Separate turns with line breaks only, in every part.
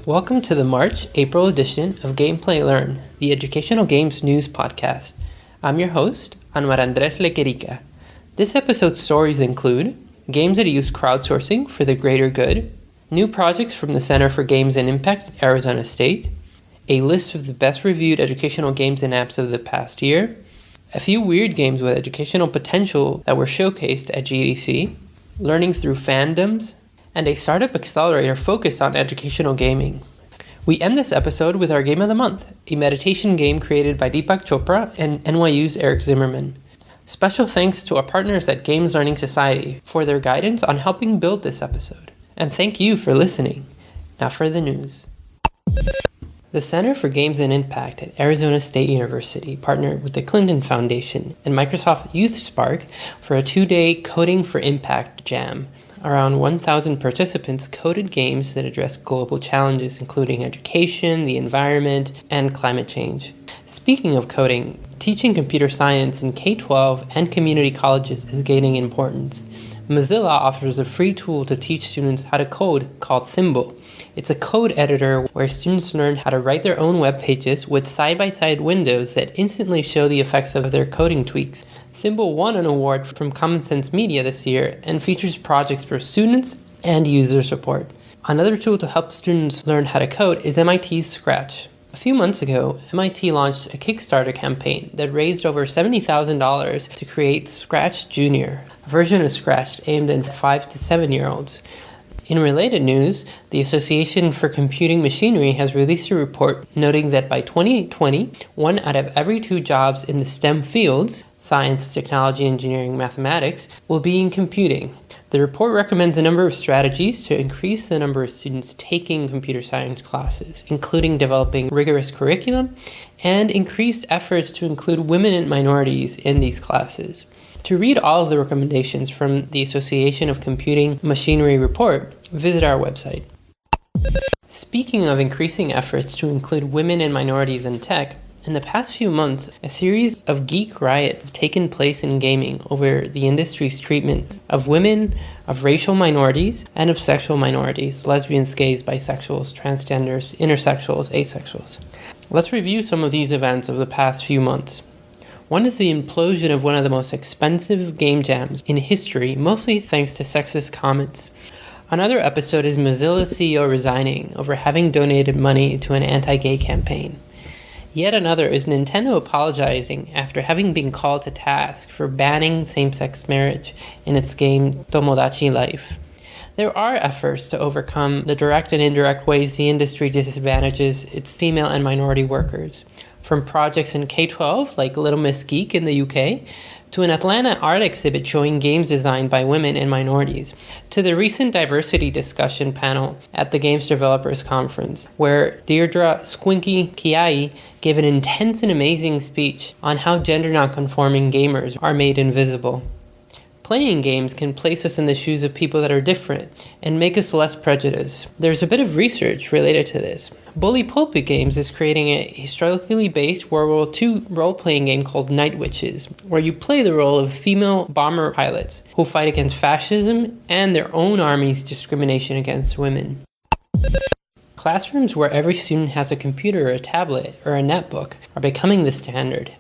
Welcome to the March-April edition of Gameplay Learn, the educational games news podcast. I'm your host, Anwar Andres Lequerica. This episode's stories include games that use crowdsourcing for the greater good, new projects from the Center for Games and Impact at Arizona State, a list of the best reviewed educational games and apps of the past year, a few weird games with educational potential that were showcased at GDC, learning through fandoms, and a startup accelerator focused on educational gaming. We end this episode with our Game of the Month, a meditation game created by Deepak Chopra and NYU's Eric Zimmerman. Special thanks to our partners at Games Learning Society for their guidance on helping build this episode. And thank you for listening. Now for the news. The Center for Games and Impact at Arizona State University partnered with the Clinton Foundation and Microsoft Youth Spark for a 2-day Coding for Impact Jam. Around 1,000 participants coded games that address global challenges, including education, the environment, and climate change. Speaking of coding, teaching computer science in K-12 and community colleges is gaining importance. Mozilla offers a free tool to teach students how to code called Thimble. It's a code editor where students learn how to write their own web pages with side-by-side windows that instantly show the effects of their coding tweaks. Thimble won an award from Common Sense Media this year and features projects for students and user support. Another tool to help students learn how to code is MIT's Scratch. A few months ago, MIT launched a Kickstarter campaign that raised over $70,000 to create Scratch Junior, a version of Scratch aimed at 5 to 7-year-olds. In related news, the Association for Computing Machinery has released a report noting that by 2020, 1 out of every 2 jobs in the STEM fields, science, technology, engineering, mathematics, will be in computing. The report recommends a number of strategies to increase the number of students taking computer science classes, including developing rigorous curriculum and increased efforts to include women and minorities in these classes. To read all of the recommendations from the Association of Computing Machinery report, visit our website. Speaking of increasing efforts to include women and minorities in tech, in the past few months, a series of geek riots have taken place in gaming over the industry's treatment of women, of racial minorities, and of sexual minorities, lesbians, gays, bisexuals, transgenders, intersexuals, asexuals. Let's review some of these events of the past few months. One is the implosion of one of the most expensive game jams in history, mostly thanks to sexist comments. Another episode is Mozilla's CEO resigning over having donated money to an anti-gay campaign. Yet another is Nintendo apologizing after having been called to task for banning same-sex marriage in its game Tomodachi Life. There are efforts to overcome the direct and indirect ways the industry disadvantages its female and minority workers. From projects in K-12, like Little Miss Geek in the UK, to an Atlanta art exhibit showing games designed by women and minorities, to the recent diversity discussion panel at the Games Developers Conference, where Deirdre Squinky Kiai gave an intense and amazing speech on how gender non-conforming gamers are made invisible. Playing games can place us in the shoes of people that are different and make us less prejudiced. There's a bit of research related to this. Bully Pulpit Games is creating a historically based World War II role-playing game called Night Witches, where you play the role of female bomber pilots who fight against fascism and their own army's discrimination against women. Classrooms where every student has a computer or a tablet or a netbook are becoming the standard.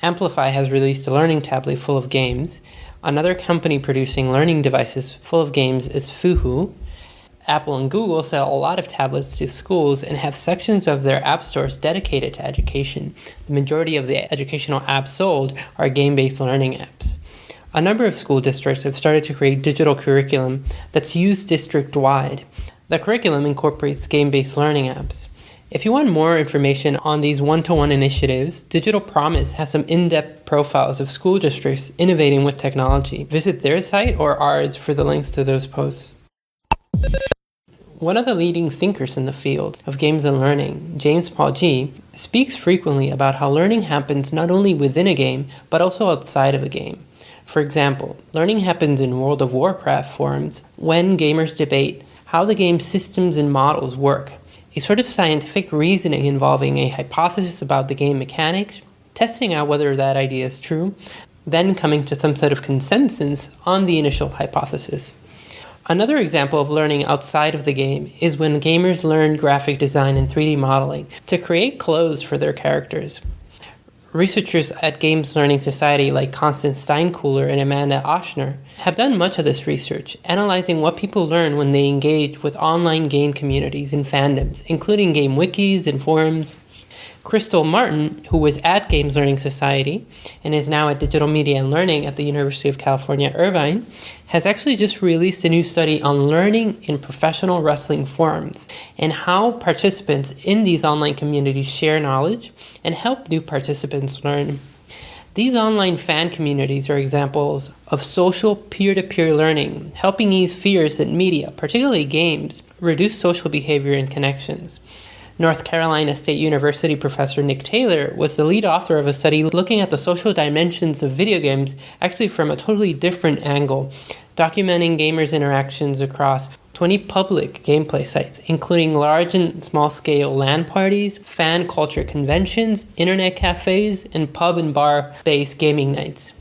Amplify has released a learning tablet full of games. Another company producing learning devices full of games is Fuhu. Apple and Google sell a lot of tablets to schools and have sections of their app stores dedicated to education. The majority of the educational apps sold are game-based learning apps. A number of school districts have started to create digital curriculum that's used district-wide. The curriculum incorporates game-based learning apps. If you want more information on these one-to-one initiatives, Digital Promise has some in-depth profiles of school districts innovating with technology. Visit their site or ours for the links to those posts. One of the leading thinkers in the field of games and learning, James Paul Gee, speaks frequently about how learning happens not only within a game, but also outside of a game. For example, learning happens in World of Warcraft forums when gamers debate how the game's systems and models work. A sort of scientific reasoning involving a hypothesis about the game mechanics, testing out whether that idea is true, then coming to some sort of consensus on the initial hypothesis. Another example of learning outside of the game is when gamers learn graphic design and 3D modeling to create clothes for their characters. Researchers at Games Learning Society like Constance Steinkuhler and Amanda Oshner have done much of this research, analyzing what people learn when they engage with online game communities and fandoms, including game wikis and forums. Crystal Martin, who was at Games Learning Society and is now at Digital Media and Learning at the University of California, Irvine, has actually just released a new study on learning in professional wrestling forums and how participants in these online communities share knowledge and help new participants learn. These online fan communities are examples of social peer-to-peer learning, helping ease fears that media, particularly games, reduce social behavior and connections. North Carolina State University professor Nick Taylor was the lead author of a study looking at the social dimensions of video games, actually from a totally different angle, documenting gamers' interactions across 20 public gameplay sites, including large and small-scale LAN parties, fan culture conventions, internet cafes, and pub and bar-based gaming nights.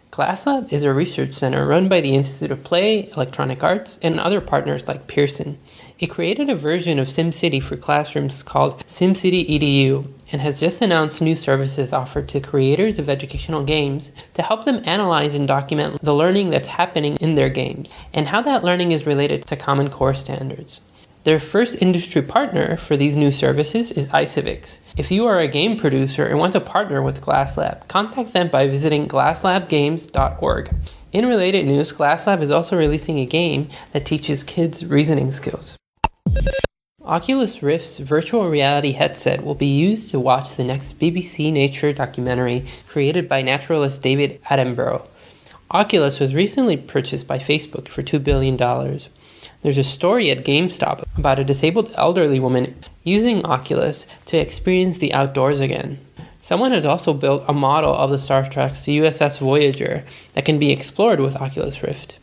GlassLab is a research center run by the Institute of Play, Electronic Arts, and other partners like Pearson. It created a version of SimCity for classrooms called SimCity EDU and has just announced new services offered to creators of educational games to help them analyze and document the learning that's happening in their games and how that learning is related to Common Core standards. Their first industry partner for these new services is iCivics. If you are a game producer and want to partner with GlassLab, contact them by visiting glasslabgames.org. In related news, GlassLab is also releasing a game that teaches kids reasoning skills. Oculus Rift's virtual reality headset will be used to watch the next BBC Nature documentary created by naturalist David Attenborough. Oculus was recently purchased by Facebook for $2 billion. There's a story at GameStop about a disabled elderly woman using Oculus to experience the outdoors again. Someone has also built a model of the Star Trek's USS Voyager that can be explored with Oculus Rift.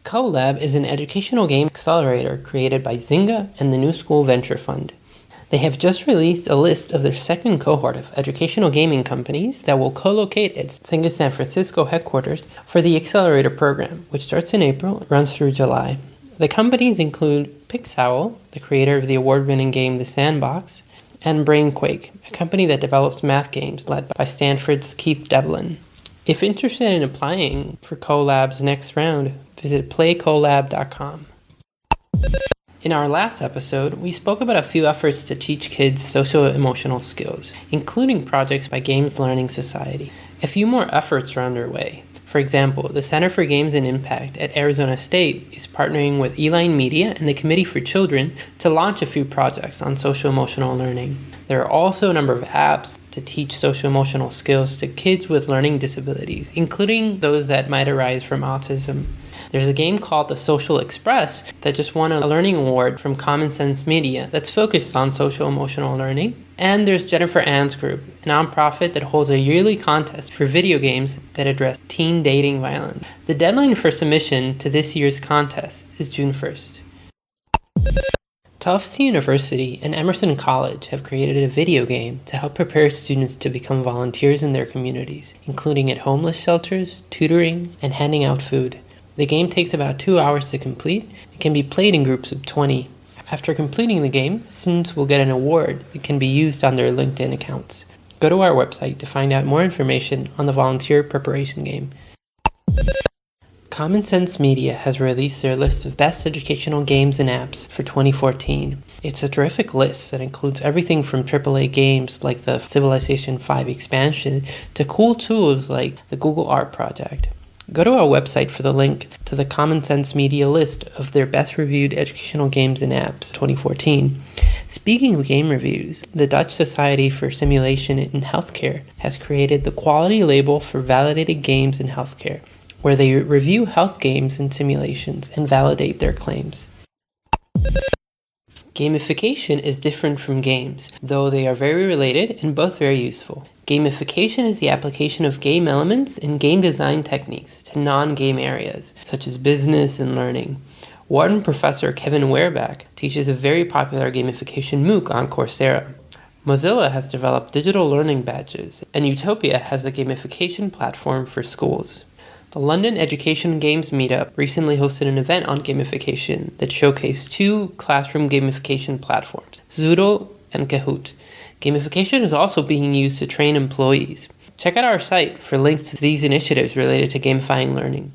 CoLab is an educational game accelerator created by Zynga and the New School Venture Fund. They have just released a list of their second cohort of educational gaming companies that will co-locate at Zynga's San Francisco headquarters for the accelerator program, which starts in April and runs through July. The companies include Pixowl, the creator of the award-winning game The Sandbox, and Brainquake, a company that develops math games led by Stanford's Keith Devlin. If interested in applying for CoLab's next round, visit playcolab.com. In our last episode, we spoke about a few efforts to teach kids socio-emotional skills, including projects by Games Learning Society. A few more efforts are underway. For example, the Center for Games and Impact at Arizona State is partnering with Eline Media and the Committee for Children to launch a few projects on socio-emotional learning. There are also a number of apps to teach socio-emotional skills to kids with learning disabilities, including those that might arise from autism. There's a game called The Social Express that just won a learning award from Common Sense Media that's focused on social-emotional learning. And there's Jennifer Ann's Group, a nonprofit that holds a yearly contest for video games that address teen dating violence. The deadline for submission to this year's contest is June 1st. Tufts University and Emerson College have created a video game to help prepare students to become volunteers in their communities, including at homeless shelters, tutoring, and handing out food. The game takes about 2 hours to complete and can be played in groups of 20. After completing the game, students will get an award that can be used on their LinkedIn accounts. Go to our website to find out more information on the volunteer preparation game. Common Sense Media has released their list of best educational games and apps for 2014. It's a terrific list that includes everything from AAA games like the Civilization V expansion to cool tools like the Google Art Project. Go to our website for the link to the Common Sense Media list of their best reviewed educational games and apps 2014. Speaking of game reviews, the Dutch Society for Simulation in Healthcare has created the quality label for validated games in healthcare, where they review health games and simulations and validate their claims. Gamification is different from games, though they are very related and both very useful. Gamification is the application of game elements and game design techniques to non-game areas, such as business and learning. Wharton professor Kevin Werbach teaches a very popular gamification MOOC on Coursera. Mozilla has developed digital learning badges, and Utopia has a gamification platform for schools. The London Education Games Meetup recently hosted an event on gamification that showcased two classroom gamification platforms, Zoodle and Kahoot. Gamification is also being used to train employees. Check out our site for links to these initiatives related to gamifying learning.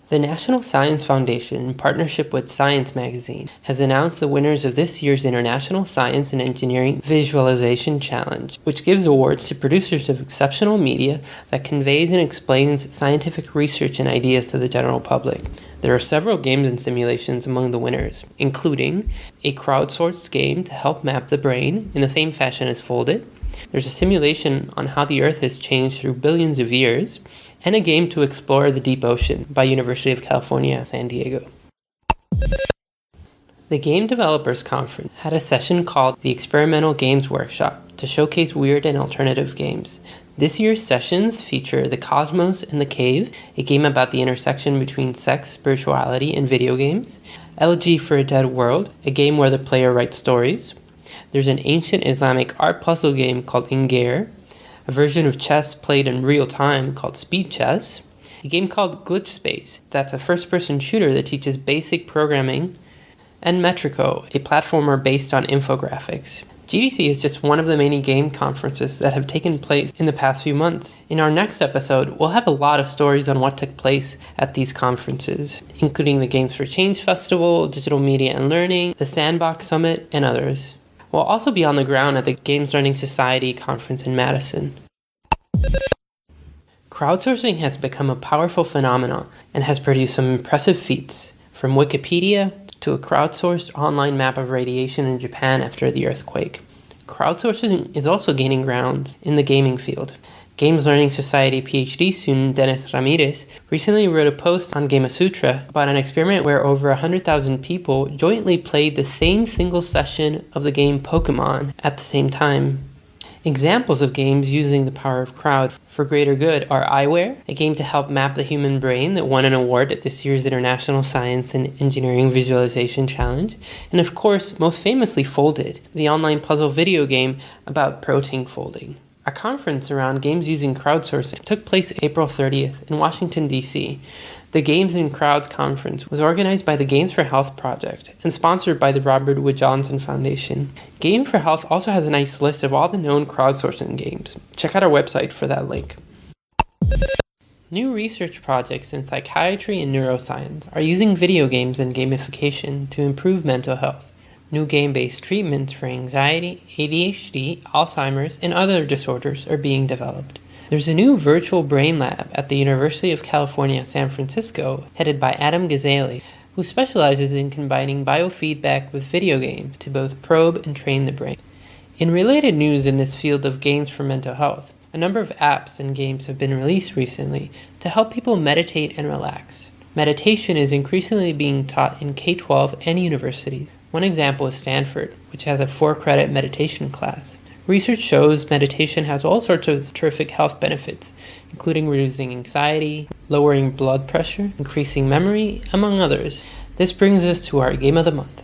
The National Science Foundation, in partnership with Science Magazine, has announced the winners of this year's International Science and Engineering Visualization Challenge, which gives awards to producers of exceptional media that conveys and explains scientific research and ideas to the general public. There are several games and simulations among the winners, including a crowdsourced game to help map the brain in the same fashion as Foldit. There's a simulation on how the Earth has changed through billions of years, and a game to explore the deep ocean by University of California, San Diego. The Game Developers Conference had a session called the Experimental Games Workshop to showcase weird and alternative games. This year's sessions feature The Cosmos and the Cave, a game about the intersection between sex, spirituality, and video games, Elegy for a Dead World, a game where the player writes stories. There's an ancient Islamic art puzzle game called Ingare, a version of chess played in real time called Speed Chess, a game called Glitch Space that's a first-person shooter that teaches basic programming, and Metrico, a platformer based on infographics. GDC is just one of the many game conferences that have taken place in the past few months. In our next episode, we'll have a lot of stories on what took place at these conferences, including the Games for Change Festival, Digital Media and Learning, the Sandbox Summit, and others. We'll also be on the ground at the Games Learning Society conference in Madison. Crowdsourcing has become a powerful phenomenon and has produced some impressive feats, from Wikipedia to a crowdsourced online map of radiation in Japan after the earthquake. Crowdsourcing is also gaining ground in the gaming field. Games Learning Society PhD student Dennis Ramirez recently wrote a post on Gamasutra about an experiment where over 100,000 people jointly played the same single session of the game Pokemon at the same time. Examples of games using the power of crowd for greater good are iWare, a game to help map the human brain that won an award at this year's International Science and Engineering Visualization Challenge, and of course, most famously Foldit, the online puzzle video game about protein folding. A conference around games using crowdsourcing took place April 30th in Washington, D.C. The Games and Crowds Conference was organized by the Games for Health Project and sponsored by the Robert Wood Johnson Foundation. Game for Health also has a nice list of all the known crowdsourcing games. Check out our website for that link. New research projects in psychiatry and neuroscience are using video games and gamification to improve mental health. New game-based treatments for anxiety, ADHD, Alzheimer's, and other disorders are being developed. There's a new virtual brain lab at the University of California, San Francisco, headed by Adam Gazzaley, who specializes in combining biofeedback with video games to both probe and train the brain. In related news in this field of games for mental health, a number of apps and games have been released recently to help people meditate and relax. Meditation is increasingly being taught in K-12 and universities. One example is Stanford, which has a 4-credit meditation class. Research shows meditation has all sorts of terrific health benefits, including reducing anxiety, lowering blood pressure, increasing memory, among others. This brings us to our Game of the Month.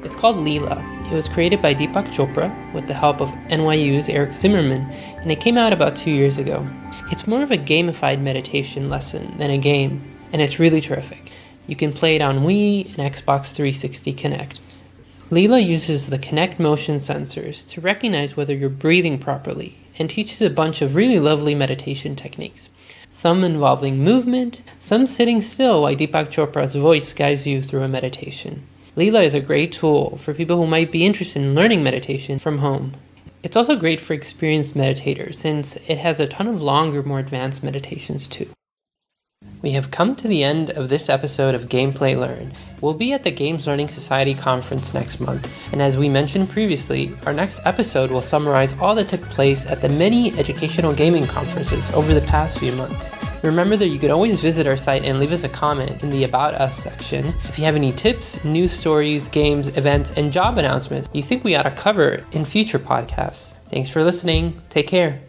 It's called Leela. It was created by Deepak Chopra with the help of NYU's Eric Zimmerman, and it came out about 2 years ago. It's more of a gamified meditation lesson than a game, and it's really terrific. You can play it on Wii and Xbox 360 Kinect. Leela uses the Kinect motion sensors to recognize whether you're breathing properly and teaches a bunch of really lovely meditation techniques. Some involving movement, some sitting still while Deepak Chopra's voice guides you through a meditation. Leela is a great tool for people who might be interested in learning meditation from home. It's also great for experienced meditators since it has a ton of longer, more advanced meditations too. We have come to the end of this episode of Gameplay Learn. We'll be at the Games Learning Society conference next month, and as we mentioned previously, our next episode will summarize all that took place at the many educational gaming conferences over the past few months. Remember that you can always visit our site and leave us a comment in the About Us section if you have any tips, news stories, games, events, and job announcements you think we ought to cover in future podcasts. Thanks for listening. Take care.